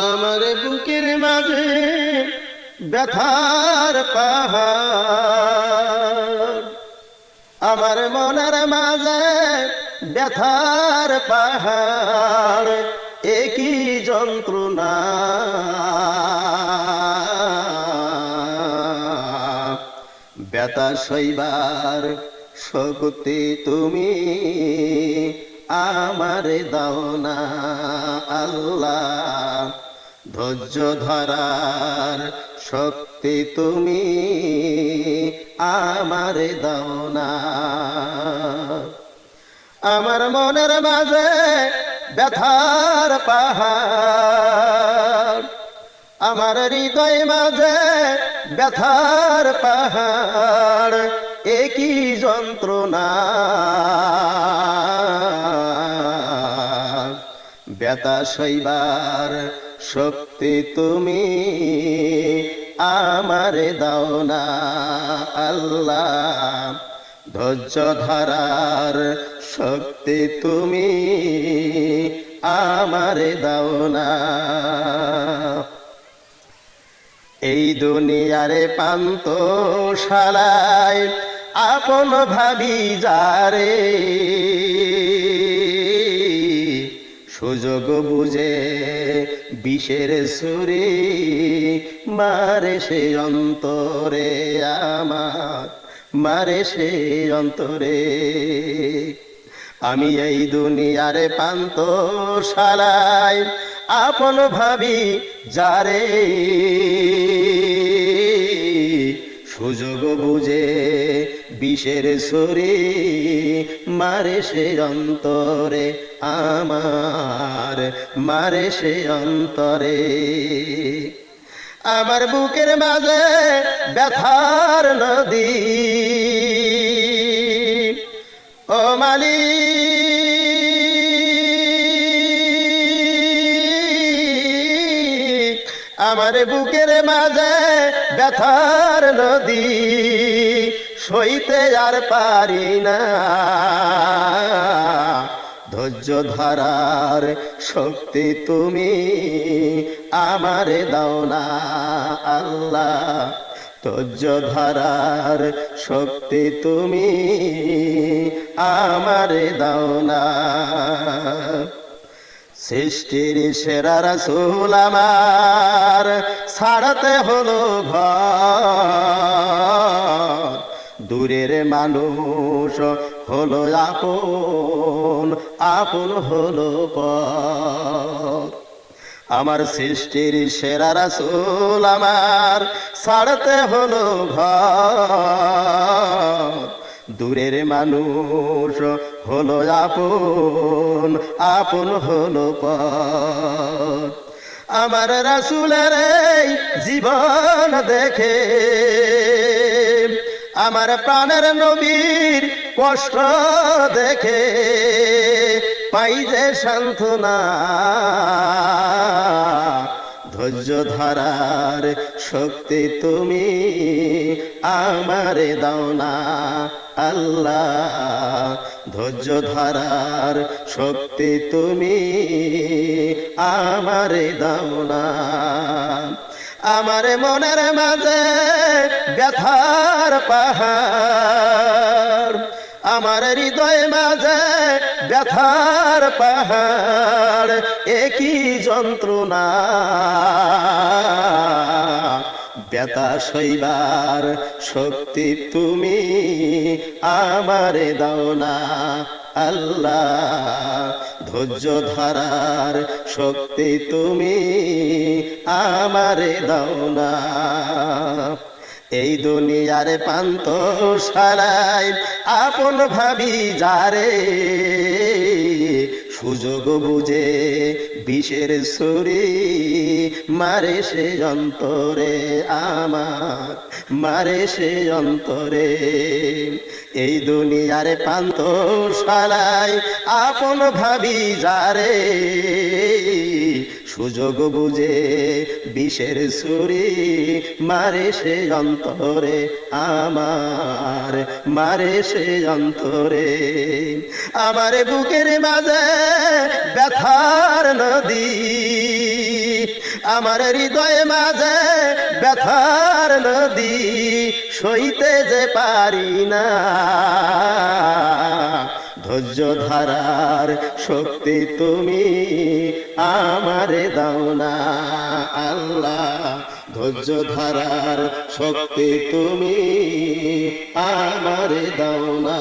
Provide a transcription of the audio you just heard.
আমার বুকের মাঝে ব্যথার পাহাড়, আমার মনের মাঝে ব্যথার পাহাড়, একই যন্ত্রণা ব্যথা সইবার শক্তি তুমি আমারে দাও না আল্লাহ। ধৈর্য ধরার শক্তি তুমি আমারে দাও না। আমার মনের মাঝে ব্যথার পাহাড়, আমার হৃদয় মাঝে ব্যথার পাহাড়, একই যন্ত্রণা ব্যথা সইবার শক্তি তুমি আমারে দাও না আল্লাহ। ধৈর্য ধরার শক্তি তুমি আমারে দাও না। এই দুনিয়ারে পান্থশালায় আপন ভাবি যারে, সুযোগ বুঝে বিষের ছুরি মারে সে অন্তরে আমার, মারে সে অন্তরে। আমি এই দুনিয়ারে পান্থশালায় আপন ভাবি যারে, সুযোগ বুঝে বিষের ছুরি মারে সে অন্তরে আমার, মারে সে অন্তরে। আমার বুকের মাঝে ব্যথার নদী, ও মালিক, আমার বুকের মাঝে ব্যথার নদী, সইতে আর পারি না। ধৈর্য ধরার শক্তি তুমি আমারে দাও না আল্লাহ। ধৈর্য ধরার শক্তি তুমি আমারে দাও না। সৃষ্টির সেরা রাসূল আমার ছাড়তে হলো ঘর, দূরের মানুষ হলো আপন, আপন হলো পর। আমার সৃষ্টির সেরা রাসূল আমার ছাড়তে হলো ঘর, দূরের মানুষ হলো আপন, আপন হলো পর। আমার রাসূলের এই জীবন দেখে আমার প্রাণের নবীর কষ্ট দেখে পাই যে সান্ত্বনা। ধৈর্য ধরার শক্তি তুমি আমারে দাও না আল্লাহ। ধৈর্য ধরার শক্তি তুমি আমারে দাও না। আমার মনের মাঝে ব্যথার পাহাড়, আমার হৃদয় মাঝে ব্যথার পাহাড়, একই যন্ত্রণা ব্যথা সইবার শক্তি তুমি আমারে দাও না আল্লাহ। ধৈর্য ধরার শক্তি তুমি আমারে দাও না। এই দুনিয়ার পান্থশালায় আপন ভাবি যারে, সুযোগ বুঝে বিষের ছুরি মারে সে অন্তরে আমার, মারে সে অন্তরে। এই দুনিয়ার পান্থশালায় আপন ভাবি যারে, সুযোগ বুঝে বিষের ছুরি মারে সে অন্তরে আমার, মারে সে অন্তরে। আমার বুকের মাঝে ব্যথার নদী, আমার হৃদয়ে মাঝে ব্যথার নদী সইতে যে পারি না, ধৈর্য ধারার শক্তি তুমি আমারে দাও না আল্লাহ, ধৈর্য ধারার শক্তি তুমি আমারে দাও না।